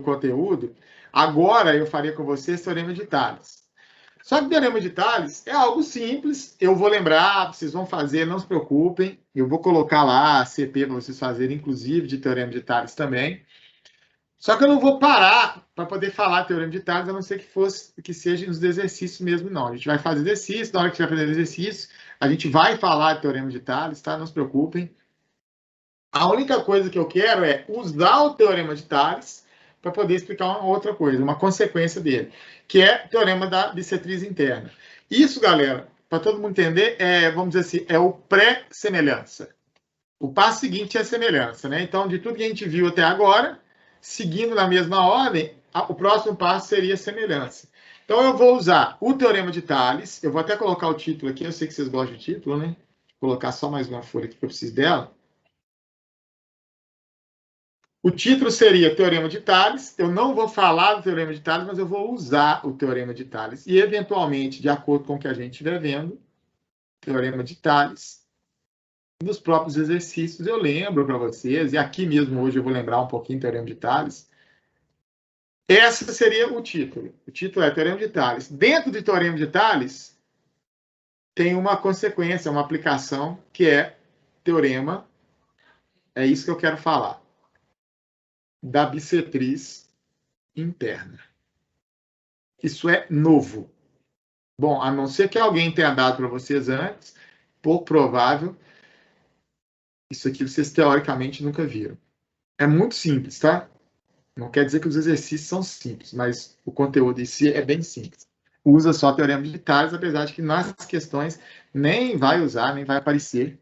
conteúdo, agora eu faria com vocês Teorema de Tales. Só que Teorema de Tales é algo simples, eu vou lembrar, vocês vão fazer, não se preocupem, eu vou colocar lá a CP para vocês fazerem, inclusive de Teorema de Tales também. Só que eu não vou parar para poder falar Teorema de Tales, a não ser que seja nos exercícios mesmo, não. A gente vai fazer exercício, na hora que estiver fazendo exercício, a gente vai falar de Teorema de Tales, tá? Não se preocupem. A única coisa que eu quero é usar o Teorema de Tales para poder explicar uma outra coisa, uma consequência dele, que é o Teorema da bissetriz interna. Isso, galera, para todo mundo entender, vamos dizer assim, é o pré-semelhança. O passo seguinte é a semelhança, né? Então, de tudo que a gente viu até agora, seguindo na mesma ordem, o próximo passo seria a semelhança. Então, eu vou usar o Teorema de Tales, eu vou até colocar o título aqui, eu sei que vocês gostam de título, né? Vou colocar só mais uma folha aqui que eu preciso dela. O título seria Teorema de Tales. Eu não vou falar do Teorema de Tales, mas eu vou usar o Teorema de Tales. E, eventualmente, de acordo com o que a gente estiver vendo, Teorema de Tales, nos próprios exercícios, eu lembro para vocês, e aqui mesmo hoje eu vou lembrar um pouquinho do Teorema de Tales. Esse seria o título. O título é Teorema de Tales. Dentro do Teorema de Tales, tem uma consequência, uma aplicação, que é Teorema, é isso que eu quero falar, da bissetriz interna. Isso é novo. Bom, a não ser que alguém tenha dado para vocês antes, pouco provável, isso aqui vocês teoricamente nunca viram. É muito simples, tá? Não quer dizer que os exercícios são simples, mas o conteúdo em si é bem simples. Usa só Teorema de Tales, apesar de que nas questões nem vai usar, nem vai aparecer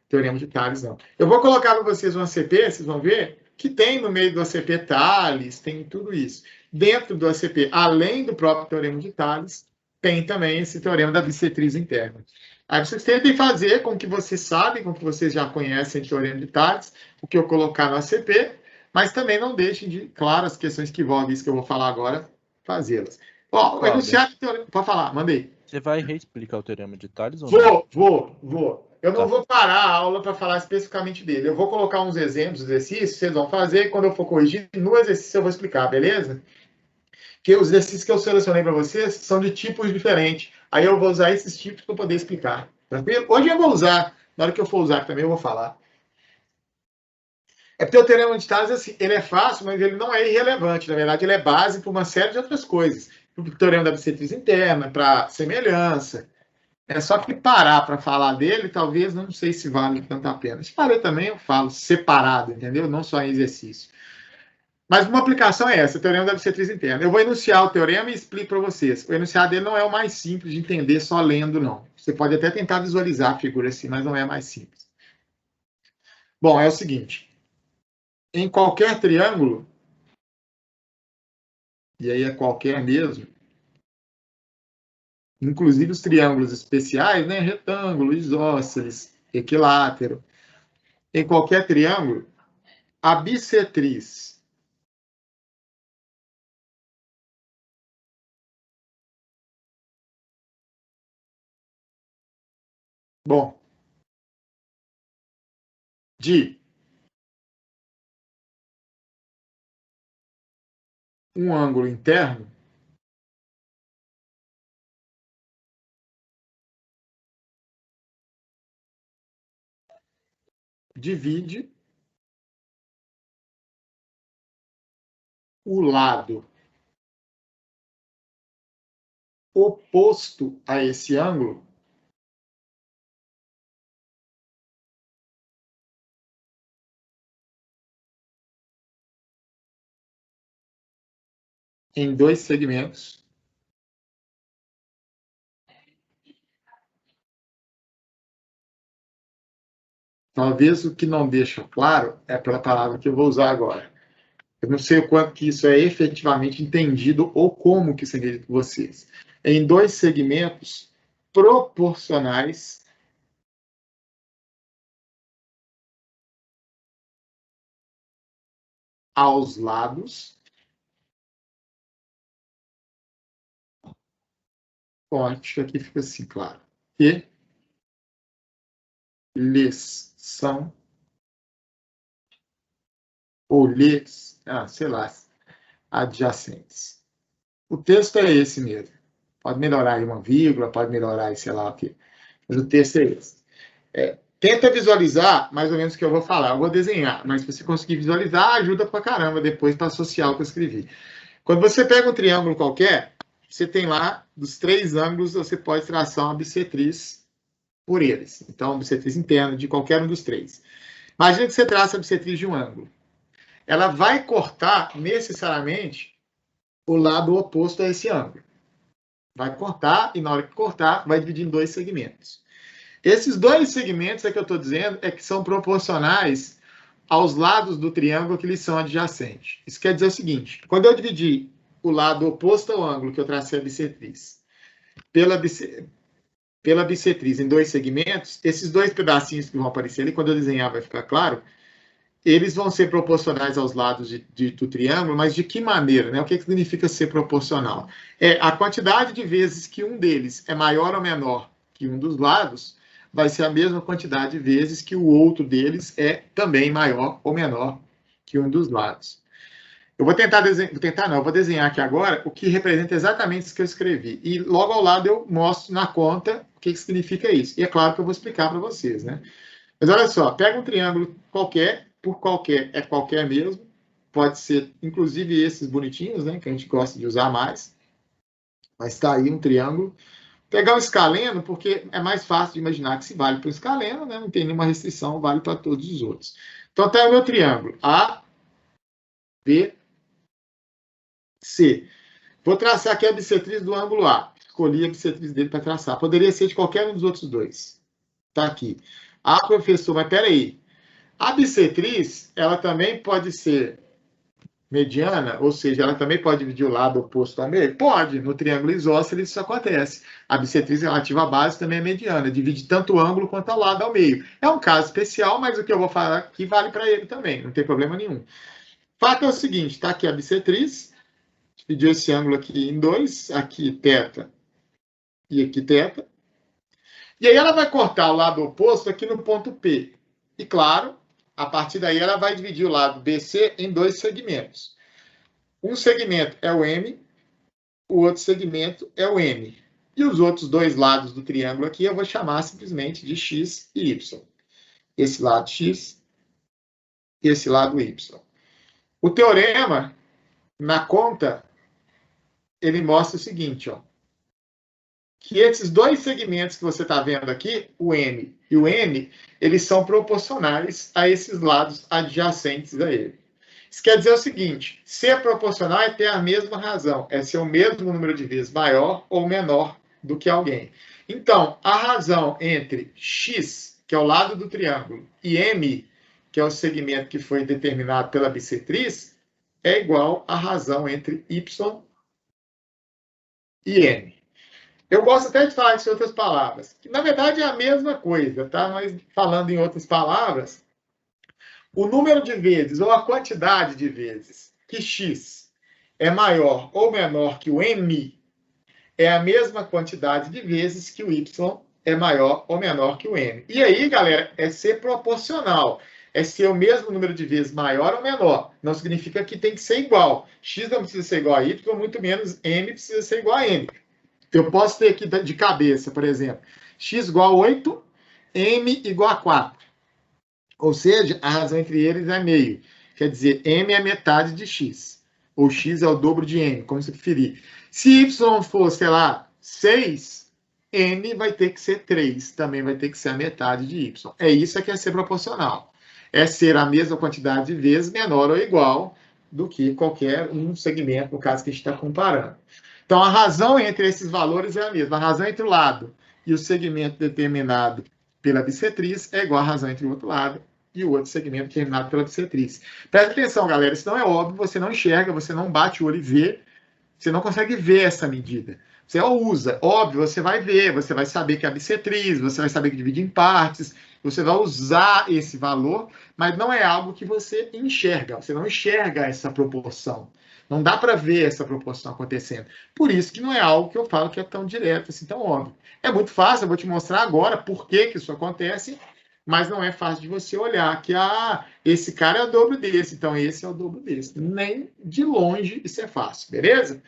Teorema de Tales, não. Eu vou colocar para vocês um ACP, vocês vão ver que tem no meio do ACP Tales, tem tudo isso. Dentro do ACP, além do próprio Teorema de Tales, tem também esse Teorema da bissetriz interna. Aí vocês tentem fazer com que vocês sabem, com que vocês já conhecem o Teorema de Tales, o que eu colocar no ACP, mas também não deixem de, claro, as questões que envolvem isso que eu vou falar agora, fazê-las. Ó, o enunciado de teorema... Pode falar, mandei. Você vai reexplicar o Teorema de Tales ou não? Vou. Eu não vou parar a aula para falar especificamente dele. Eu vou colocar uns exemplos, exercícios, vocês vão fazer, e quando eu for corrigir, no exercício eu vou explicar, beleza? Porque os exercícios que eu selecionei para vocês são de tipos diferentes. Aí eu vou usar esses tipos para poder explicar. Tranquilo? Hoje eu vou usar. Na hora que eu for usar também, eu vou falar. É porque o Teorema de Tales, assim, ele é fácil, mas ele não é irrelevante. Na verdade, ele é base para uma série de outras coisas. O Teorema da bissetriz interna, para semelhança. É só que parar para falar dele, talvez, não sei se vale tanto a pena. Se parar também, eu falo separado, entendeu? Não só em exercício. Mas uma aplicação é essa, o Teorema da bissetriz interna. Eu vou enunciar o teorema e explico para vocês. O enunciado dele não é o mais simples de entender só lendo, não. Você pode até tentar visualizar a figura assim, mas não é mais simples. Bom, é o seguinte. Em qualquer triângulo, e aí é qualquer mesmo, inclusive os triângulos especiais, né? Retângulo, isósceles, equilátero. Em qualquer triângulo, a bissetriz de um ângulo interno divide o lado oposto a esse ângulo em dois segmentos talvez o que não deixa claro é pela palavra que eu vou usar agora. Eu não sei o quanto que isso é efetivamente entendido ou como que isso é entendido por vocês. Em dois segmentos proporcionais aos lados, acho que aqui fica assim, claro, que lhes são, ou lhes, sei lá, adjacentes. O texto é esse mesmo. Pode melhorar aí uma vírgula, pode melhorar aí, sei lá o quê. Mas o texto é esse. Tenta visualizar mais ou menos o que eu vou falar. Eu vou desenhar, mas se você conseguir visualizar, ajuda pra caramba depois para associar o que eu escrevi. Quando você pega um triângulo qualquer, você tem lá, dos 3 ângulos, você pode traçar uma bissetriz por eles. Então, bissetriz interna de qualquer um dos 3. Imagina que você traça a bissetriz de um ângulo. Ela vai cortar, necessariamente, o lado oposto a esse ângulo. Vai cortar, e na hora que cortar, vai dividir em 2 segmentos. Esses 2 segmentos, é que eu estou dizendo, é que são proporcionais aos lados do triângulo que eles são adjacentes. Isso quer dizer o seguinte, quando eu dividir o lado oposto ao ângulo que eu tracei a bissetriz pela bissetriz em 2 segmentos, esses 2 pedacinhos que vão aparecer ali, quando eu desenhar vai ficar claro, eles vão ser proporcionais aos lados do triângulo, mas de que maneira? Né? O que significa ser proporcional? É a quantidade de vezes que um deles é maior ou menor que um dos lados, vai ser a mesma quantidade de vezes que o outro deles é também maior ou menor que um dos lados. Eu vou tentar desenhar, eu vou desenhar aqui agora o que representa exatamente isso que eu escrevi. E logo ao lado eu mostro na conta o que significa isso. E é claro que eu vou explicar para vocês, né? Mas olha só, pega um triângulo qualquer, por qualquer é qualquer mesmo, pode ser inclusive esses bonitinhos, né, que a gente gosta de usar mais, mas está aí um triângulo. Pegar o escaleno, porque é mais fácil de imaginar que se vale para o escaleno, né, não tem nenhuma restrição, vale para todos os outros. Então está aí o meu triângulo, A, B, C. Vou traçar aqui a bissetriz do ângulo A. Escolhi a bissetriz dele para traçar. Poderia ser de qualquer um dos outros dois. Está aqui. Ah, professor, mas peraí. A bissetriz, ela também pode ser mediana, ou seja, ela também pode dividir o lado oposto ao meio? Pode. No triângulo isósceles isso acontece. A bissetriz relativa à base também é mediana, divide tanto o ângulo quanto o lado ao meio. É um caso especial, mas o que eu vou falar aqui vale para ele também, não tem problema nenhum. Fato é o seguinte, está aqui a bissetriz, dividiu esse ângulo aqui em 2, aqui θ e aqui θ. E aí ela vai cortar o lado oposto aqui no ponto P. E claro, a partir daí ela vai dividir o lado BC em 2 segmentos. Um segmento é o M, o outro segmento é o M. E os outros 2 lados do triângulo aqui eu vou chamar simplesmente de X e Y. Esse lado X e esse lado Y. O teorema, na conta, ele mostra o seguinte, ó, que esses 2 segmentos que você está vendo aqui, o M e o N, eles são proporcionais a esses lados adjacentes a ele. Isso quer dizer o seguinte, ser proporcional é ter a mesma razão, é ser o mesmo número de vezes maior ou menor do que alguém. Então, a razão entre X, que é o lado do triângulo, e M, que é o segmento que foi determinado pela bissetriz, é igual à razão entre Y e M. Eu gosto até de falar isso em outras palavras, que na verdade é a mesma coisa, tá? Mas falando em outras palavras, o número de vezes ou a quantidade de vezes que X é maior ou menor que o M é a mesma quantidade de vezes que o Y é maior ou menor que o M. E aí, galera, é ser proporcional. É ser o mesmo número de vezes maior ou menor. Não significa que tem que ser igual. X não precisa ser igual a Y, muito menos M precisa ser igual a M. Eu posso ter aqui de cabeça, por exemplo, x igual a 8, m igual a 4. Ou seja, a razão entre eles é meio. Quer dizer, m é a metade de x. Ou x é o dobro de m, como você preferir. Se y for, sei lá, 6, n vai ter que ser 3. Também vai ter que ser a metade de y. É isso que é ser proporcional. É ser a mesma quantidade de vezes menor ou igual do que qualquer um segmento, no caso que a gente está comparando. Então, a razão entre esses valores é a mesma. A razão entre o lado e o segmento determinado pela bissetriz é igual à razão entre o outro lado e o outro segmento determinado pela bissetriz. Presta atenção, galera. Isso não é óbvio, você não enxerga, você não bate o olho e vê, você não consegue ver essa medida. Você usa, óbvio, você vai ver, você vai saber que é a bissetriz, você vai saber que divide em partes, você vai usar esse valor, mas não é algo que você enxerga, você não enxerga essa proporção. Não dá para ver essa proporção acontecendo. Por isso que não é algo que eu falo que é tão direto, assim, tão óbvio. É muito fácil, eu vou te mostrar agora por que isso acontece, mas não é fácil de você olhar que esse cara é o dobro desse, então esse é o dobro desse. Nem de longe isso é fácil, beleza?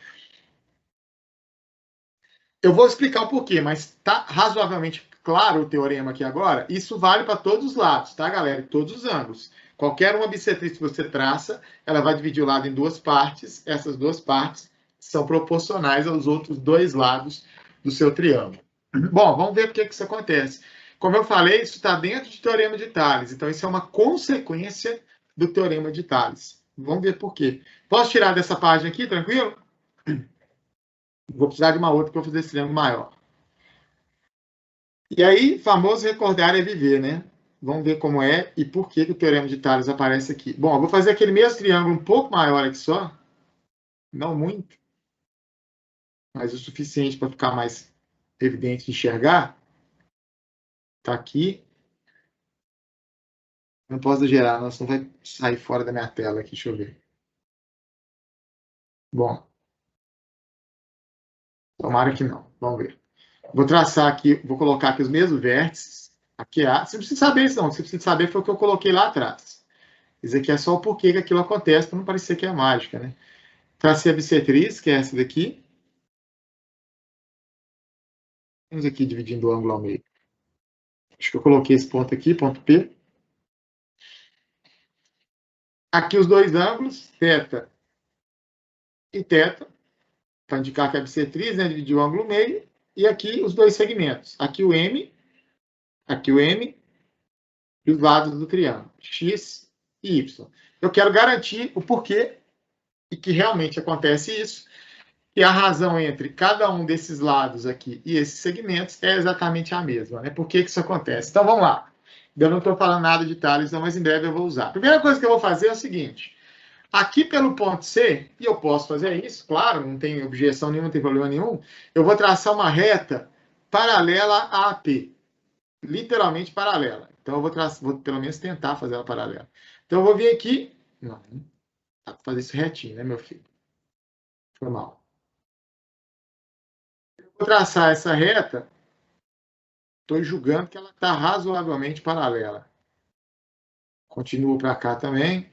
Eu vou explicar o porquê, mas está razoavelmente claro o teorema aqui agora. Isso vale para todos os lados, tá, galera? Todos os ângulos. Qualquer uma bissetriz que você traça, ela vai dividir o lado em duas partes. Essas duas partes são proporcionais aos outros dois lados do seu triângulo. Bom, vamos ver por que isso acontece. Como eu falei, isso está dentro do teorema de Tales. Então, isso é uma consequência do teorema de Tales. Vamos ver por quê. Posso tirar dessa página aqui, tranquilo? Vou precisar de uma outra para fazer esse triângulo maior. E aí, famoso recordar é viver, né? Vamos ver como é e por que o teorema de Tales aparece aqui. Bom, eu vou fazer aquele mesmo triângulo um pouco maior aqui só. Não muito. Mas o suficiente para ficar mais evidente de enxergar. Está aqui. Não posso exagerar, não, senão vai sair fora da minha tela aqui. Deixa eu ver. Bom. Tomara que não. Vamos ver. Vou traçar aqui, vou colocar aqui os mesmos vértices. Aqui A. Você não precisa saber isso, não. Você precisa saber foi o que eu coloquei lá atrás. Isso aqui é só o porquê que aquilo acontece, para não parecer que é mágica, né? Tracei a bissetriz, que é essa daqui. Vamos aqui dividindo o ângulo ao meio. Acho que eu coloquei esse ponto aqui, ponto P. Aqui os dois ângulos, θ e θ, para indicar que é a bissetriz, né? Dividir o ângulo ao meio. E aqui os dois segmentos. Aqui o M e os lados do triângulo, X e Y. Eu quero garantir o porquê e que realmente acontece isso. E a razão entre cada um desses lados aqui e esses segmentos é exatamente a mesma, né? Por que isso acontece? Então, vamos lá. Eu não estou falando nada de Tales, mas em breve eu vou usar. A primeira coisa que eu vou fazer é o seguinte. Aqui pelo ponto C, e eu posso fazer isso, claro, não tem objeção nenhuma, não tem problema nenhum, eu vou traçar uma reta paralela a AP. Literalmente paralela. Então, eu vou pelo menos tentar fazer ela paralela. Então, eu vou vir aqui. Não, dá para fazer isso retinho, né, meu filho? Foi mal. Vou traçar essa reta, estou julgando que ela está razoavelmente paralela. Continuo para cá também.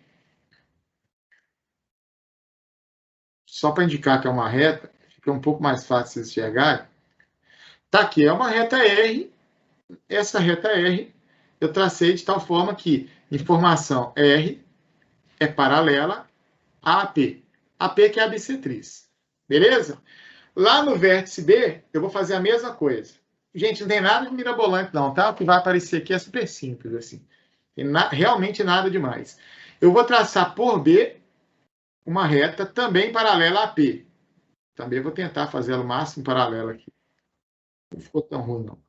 Só para indicar que é uma reta, fica um pouco mais fácil vocês enxergarem. Está aqui, é uma reta R. Essa reta R eu tracei de tal forma que informação R é paralela a AP. AP que é a bissetriz. Beleza? Lá no vértice B, eu vou fazer a mesma coisa. Gente, não tem nada de mirabolante não, tá? O que vai aparecer aqui é super simples, assim. Tem realmente nada demais. Eu vou traçar por B uma reta também paralela a P. Também vou tentar fazer ela o máximo paralela aqui. Não ficou tão ruim, não.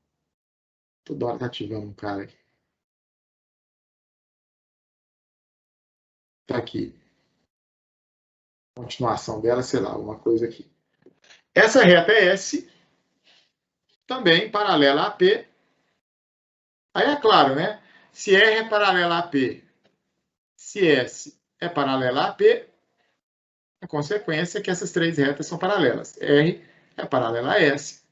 Toda hora tá ativando um cara aqui. Tá aqui. Continuação dela, sei lá, alguma coisa aqui. Essa reta é S, também paralela a P. Aí é claro, né? Se R é paralela a P, se S é paralela a P, a consequência é que essas três retas são paralelas. R é paralela a S,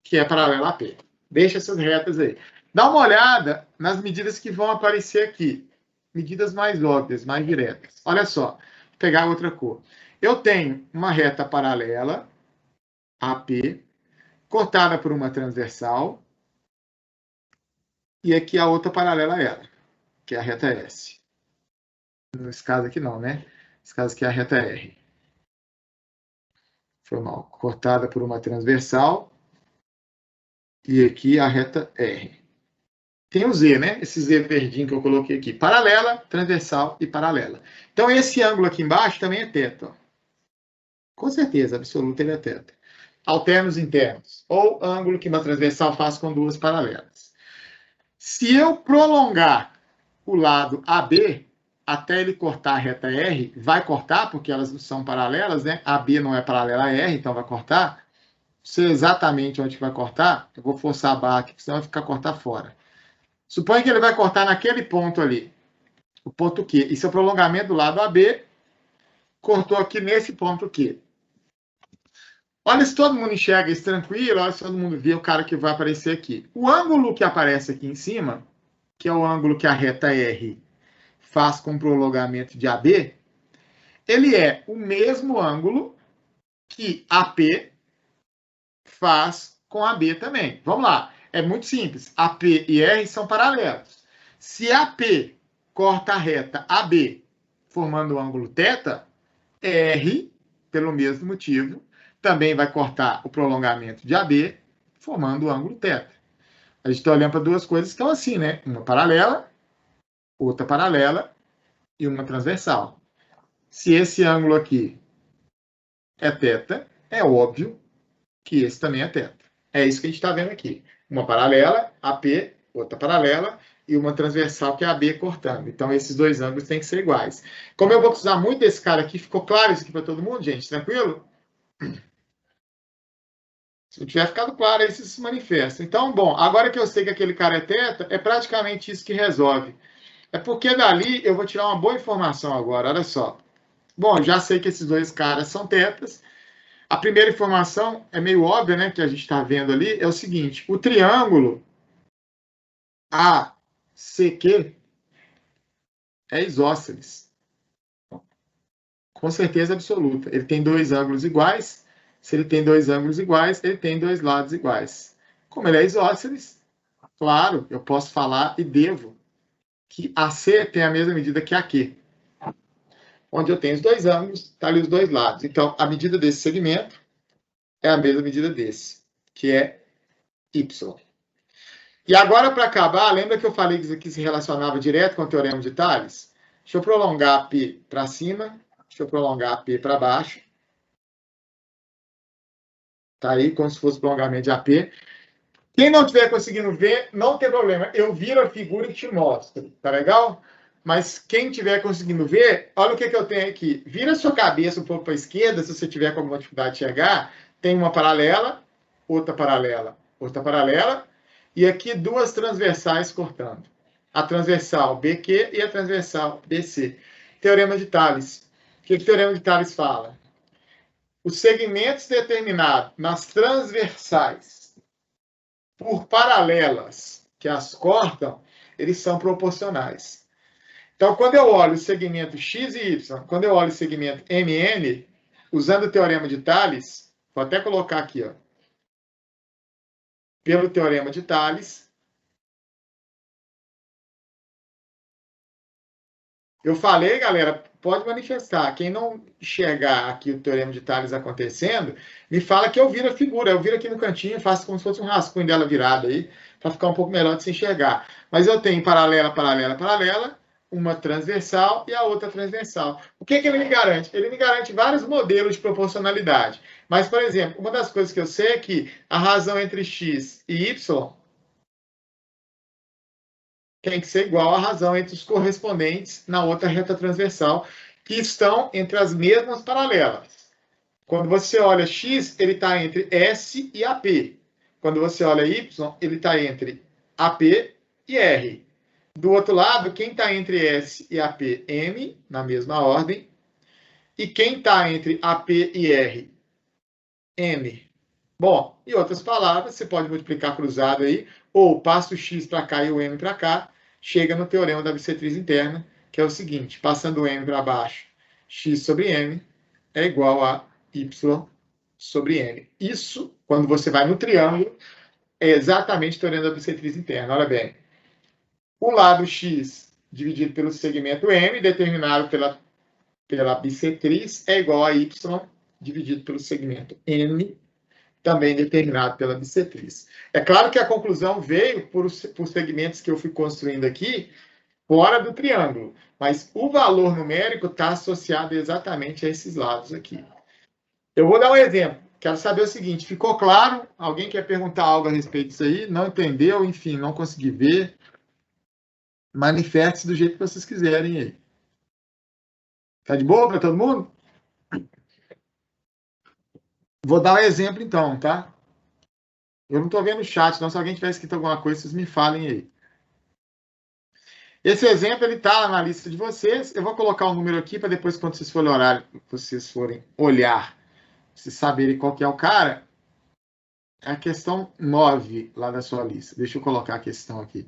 que é paralela a P. Deixa essas retas aí. Dá uma olhada nas medidas que vão aparecer aqui. Medidas mais óbvias, mais diretas. Olha só, vou pegar outra cor. Eu tenho uma reta paralela, AP, cortada por uma transversal, e aqui a outra paralela a ela, que é a reta S. Nesse caso aqui não, né? Nesse caso aqui é a reta R. Foi mal. Cortada por uma transversal, e aqui a reta R. Tem o Z, né? Esse Z verdinho que eu coloquei aqui. Paralela, transversal e paralela. Então, esse ângulo aqui embaixo também é θ. Com certeza, absoluta ele é θ. Alternos internos. Ou ângulo que uma transversal faz com duas paralelas. Se eu prolongar o lado AB até ele cortar a reta R, vai cortar, porque elas são paralelas, né? AB não é paralela a R, então vai cortar. Sei exatamente onde vai cortar. Eu vou forçar a barra aqui, senão vai ficar cortar fora. Suponha que ele vai cortar naquele ponto ali. O ponto Q. Isso é o prolongamento do lado AB. Cortou aqui nesse ponto Q. Olha se todo mundo enxerga isso tranquilo. Olha se todo mundo vê o cara que vai aparecer aqui. O ângulo que aparece aqui em cima que é o ângulo que a reta R faz com o prolongamento de AB, ele é o mesmo ângulo que AP faz com AB também. Vamos lá. É muito simples. AP e R são paralelos. Se AP corta a reta AB, formando o ângulo θ, R, pelo mesmo motivo, também vai cortar o prolongamento de AB, formando o ângulo θ. A gente está olhando para duas coisas que estão assim, né? Uma paralela, outra paralela e uma transversal. Se esse ângulo aqui é θ, é óbvio que esse também é θ. É isso que a gente está vendo aqui. Uma paralela, AP, outra paralela, e uma transversal, que é AB cortando. Então, esses dois ângulos têm que ser iguais. Como eu vou precisar muito desse cara aqui, ficou claro isso aqui para todo mundo, gente? Tranquilo? Se não tiver ficado claro, aí se manifesta. Então, bom, agora que eu sei que aquele cara é θ, é praticamente isso que resolve. É porque dali eu vou tirar uma boa informação agora, olha só. Bom, já sei que esses dois caras são tetas. A primeira informação é meio óbvia, né, que a gente está vendo ali, é o seguinte: o triângulo ACQ é isósceles. Com certeza absoluta. Ele tem dois ângulos iguais. Se ele tem dois ângulos iguais, ele tem dois lados iguais. Como ele é isósceles, claro, eu posso falar e devo que AC tem a mesma medida que AQ. Onde eu tenho os dois ângulos, está ali os dois lados. Então, a medida desse segmento é a mesma medida desse, que é Y. E agora, para acabar, lembra que eu falei que isso aqui se relacionava direto com o Teorema de Tales? Deixa eu prolongar P para cima, deixa eu prolongar P para baixo. Tá aí, como se fosse prolongamento de AP. Quem não estiver conseguindo ver, não tem problema. Eu viro a figura e te mostro, tá legal? Mas quem estiver conseguindo ver, olha o que eu tenho aqui. Vira a sua cabeça um pouco para a esquerda, se você tiver com alguma dificuldade de chegar. Tem uma paralela, outra paralela, outra paralela. E aqui duas transversais cortando. A transversal BQ e a transversal BC. Teorema de Tales. O que o Teorema de Tales fala? Os segmentos determinados nas transversais por paralelas que as cortam, eles são proporcionais. Então, quando eu olho o segmento x e y, quando eu olho o segmento MN, usando o Teorema de Tales, vou até colocar aqui, ó, pelo Teorema de Tales, eu falei, galera, pode manifestar. Quem não enxergar aqui o Teorema de Tales acontecendo, me fala que eu viro a figura. Eu viro aqui no cantinho, faço como se fosse um rascunho dela virado aí, para ficar um pouco melhor de se enxergar. Mas eu tenho paralela, paralela, paralela, uma transversal e a outra transversal. O que ele me garante? Ele me garante vários modelos de proporcionalidade. Mas, por exemplo, uma das coisas que eu sei é que a razão entre x e y tem que ser igual à razão entre os correspondentes na outra reta transversal, que estão entre as mesmas paralelas. Quando você olha x, ele está entre S e AP. Quando você olha y, ele está entre AP e R. Do outro lado, quem está entre S e AP? M, na mesma ordem. E quem está entre AP e R? M. Bom, em outras palavras, você pode multiplicar cruzado aí, ou passa o x para cá e o m para cá, chega no teorema da bissetriz interna, que é o seguinte: passando o m para baixo, x sobre m é igual a y sobre m. Isso, quando você vai no triângulo, é exatamente o teorema da bissetriz interna. Olha bem, o lado x dividido pelo segmento m, determinado pela bissetriz, é igual a y dividido pelo segmento m, também determinado pela bissetriz. É claro que a conclusão veio por segmentos que eu fui construindo aqui, fora do triângulo, mas o valor numérico está associado exatamente a esses lados aqui. Eu vou dar um exemplo. Quero saber o seguinte: ficou claro? Alguém quer perguntar algo a respeito disso aí? Não entendeu? Enfim, não consegui ver? Manifeste-se do jeito que vocês quiserem aí. Tá de boa para todo mundo? Vou dar um exemplo então, tá? Eu não estou vendo o chat, então se alguém tiver escrito alguma coisa, vocês me falem aí. Esse exemplo ele está na lista de vocês. Eu vou colocar um número aqui para depois, quando vocês forem olhar, vocês saberem qual que é o cara. É a questão 9 lá da sua lista. Deixa eu colocar a questão aqui.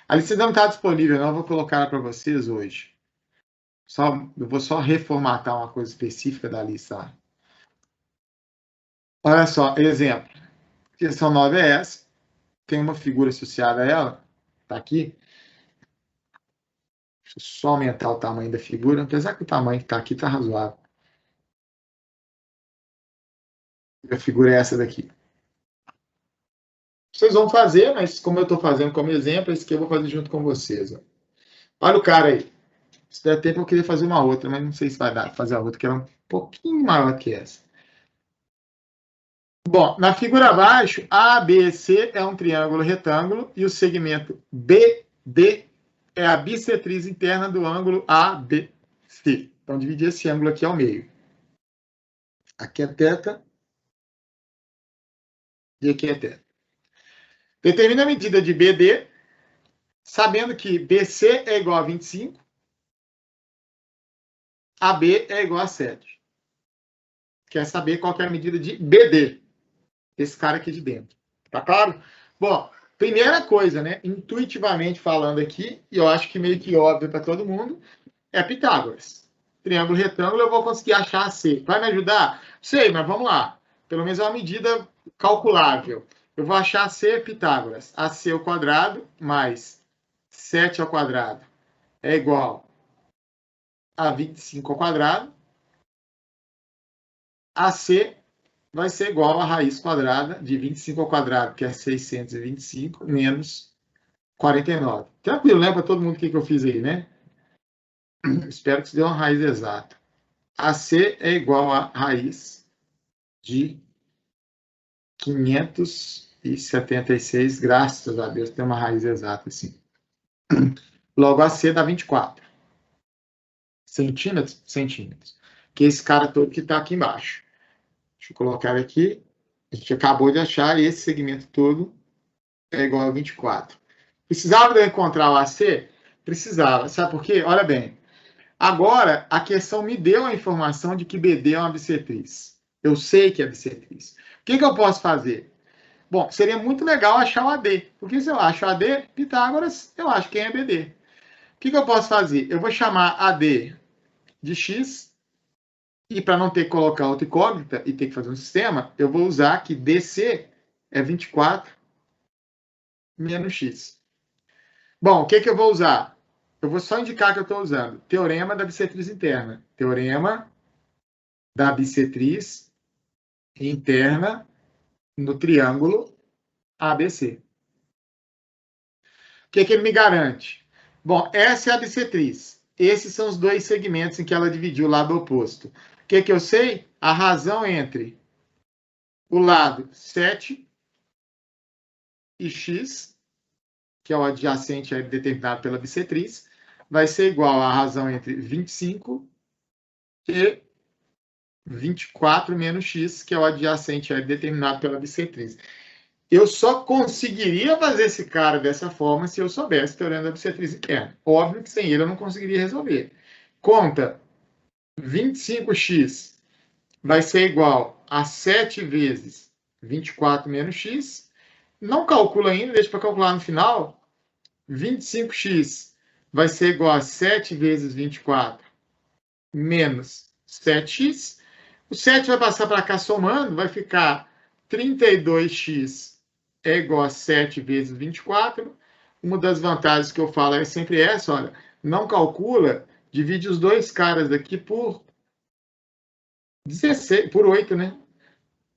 A lista não está disponível, não. Eu vou colocar ela para vocês hoje. Eu vou só reformatar uma coisa específica da lista. Olha só, exemplo. Questão 9 é essa. Tem uma figura associada a ela. Está aqui. Deixa eu só aumentar o tamanho da figura, apesar que o tamanho que está aqui está razoável. A figura é essa daqui. Vocês vão fazer, mas como eu estou fazendo como exemplo, esse aqui eu vou fazer junto com vocês. Ó. Olha o cara aí. Se der tempo, eu queria fazer uma outra, mas não sei se vai dar para fazer a outra, que ela é um pouquinho maior que essa. Bom, na figura abaixo, ABC é um triângulo retângulo e o segmento BD é a bissetriz interna do ângulo ABC. Então, dividir esse ângulo aqui ao meio. Aqui é θ e aqui é θ. Determina a medida de BD, sabendo que BC é igual a 25, AB é igual a 7. Quer saber qual que é a medida de BD? Esse cara aqui de dentro. Tá claro? Bom, primeira coisa, né? Intuitivamente falando aqui, e eu acho que meio que óbvio para todo mundo, é Pitágoras. Triângulo retângulo, eu vou conseguir achar AC. Vai me ajudar? Sei, mas vamos lá. Pelo menos é uma medida calculável. Eu vou achar AC Pitágoras. AC ao quadrado mais 7 ao quadrado é igual a 25 ao quadrado. AC vai ser igual a raiz quadrada de 25 ao quadrado, que é 625, menos 49. Tranquilo, né? Para todo mundo o que eu fiz aí, né? Espero que você dê uma raiz exata. AC é igual a raiz de 576, graças a Deus, tem uma raiz exata assim. Logo, AC dá 24 centímetros, que é esse cara todo que está aqui embaixo. Deixa eu colocar aqui. A gente acabou de achar esse segmento todo é igual a 24. Precisava de eu encontrar o AC? Precisava. Sabe por quê? Olha bem. Agora, a questão me deu a informação de que BD é uma bissetriz. Eu sei que é bissetriz. O que eu posso fazer? Bom, seria muito legal achar o AD. Porque se eu acho o AD, Pitágoras, eu acho quem é BD. O que eu posso fazer? Eu vou chamar AD de X. E para não ter que colocar outra incógnita e ter que fazer um sistema, eu vou usar que DC é 24 menos X. Bom, o que eu vou usar? Eu vou só indicar que eu estou usando teorema da bissetriz interna. Teorema da bissetriz interna no triângulo ABC. O que ele me garante? Bom, essa é a bissetriz. Esses são os dois segmentos em que ela dividiu o lado oposto. O que eu sei? A razão entre o lado 7 e x, que é o adjacente determinado pela bissetriz, vai ser igual à razão entre 25 e 24 menos x, que é o adjacente determinado pela bissetriz. Eu só conseguiria fazer esse cara dessa forma se eu soubesse o teorema da bissetriz interna. Óbvio que sem ele eu não conseguiria resolver. Conta 25x vai ser igual a 7 vezes 24 menos x. Não calcula ainda, deixa para calcular no final. 25x vai ser igual a 7 vezes 24 menos 7x. O 7 vai passar para cá somando, vai ficar 32x é igual a 7 vezes 24. Uma das vantagens que eu falo é sempre essa, olha, não calcula, divide os dois caras daqui por 16, por 8, né?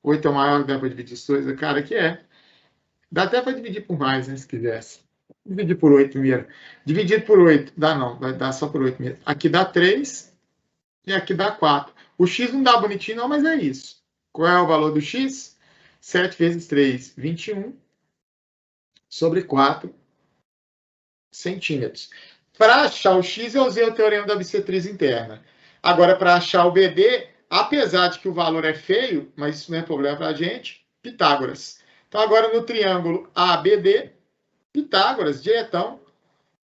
8 é o maior que dá para dividir os dois, cara, que é. Dá até para dividir por mais, né, se quisesse. Dividir por 8 mesmo. Dividido por 8, dá não, vai dar só por 8 mesmo. Aqui dá 3 e aqui dá 4. O x não dá bonitinho não, mas é isso. Qual é o valor do x? 7 vezes 3, 21, sobre 4 centímetros. Para achar o x, eu usei o teorema da bissetriz interna. Agora, para achar o BD, apesar de que o valor é feio, mas isso não é problema para a gente, Pitágoras. Então, agora no triângulo ABD, Pitágoras, diretão,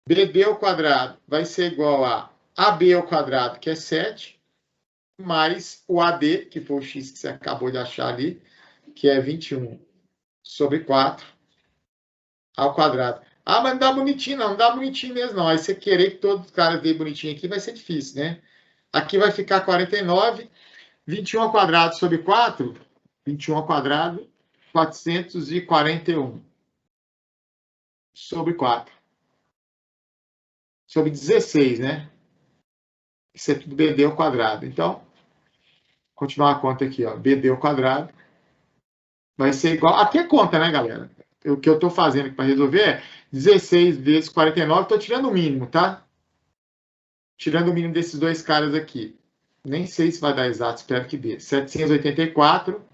BD ao quadrado vai ser igual a AB ao quadrado, que é 7, mais o AD, que foi o x que você acabou de achar ali, que é 21 sobre 4 ao quadrado. Ah, mas não dá bonitinho, não. Não dá bonitinho mesmo, não. Aí você querer que todos os caras deem bonitinho aqui vai ser difícil, né? Aqui vai ficar 49. 21 ao quadrado sobre 4. 21 ao quadrado, 441 sobre 4. Sobre 16, né? Isso é tudo BD ao quadrado. Então, continuar a conta aqui, ó. BD ao quadrado vai ser igual. Aqui é conta, né, galera? O que eu estou fazendo aqui para resolver é 16 vezes 49. Estou tirando o mínimo, tá? Tirando o mínimo desses dois caras aqui. Nem sei se vai dar exato, espero que dê. 784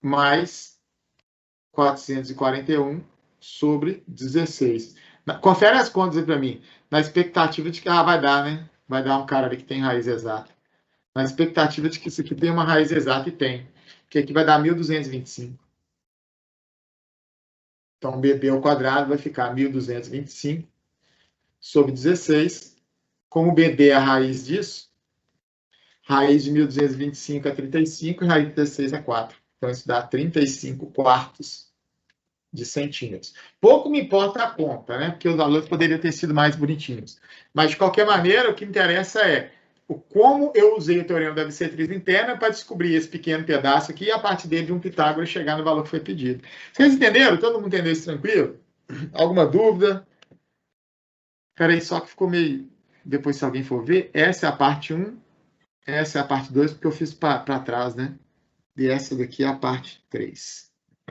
mais 441 sobre 16. Confere as contas aí para mim. Na expectativa de que vai dar, né? Vai dar um cara ali que tem raiz exata. Na expectativa de que isso aqui tem uma raiz exata e tem. Que aqui vai dar 1225. Então, BD ao quadrado vai ficar 1225 sobre 16. Como BD é a raiz disso, raiz de 1225 é 35 e raiz de 16 é 4. Então, isso dá 35 quartos de centímetros. Pouco me importa a conta, né? Porque os valores poderiam ter sido mais bonitinhos. Mas, de qualquer maneira, o que interessa é como eu usei o teorema da bissetriz interna para descobrir esse pequeno pedaço aqui e, a partir dele, de um Pitágoras chegar no valor que foi pedido. Vocês entenderam? Todo mundo entendeu isso tranquilo? Alguma dúvida? Espera aí, só que ficou meio... Depois, se alguém for ver, essa é a parte 1, essa é a parte 2, porque eu fiz para trás, né? E essa daqui é a parte 3.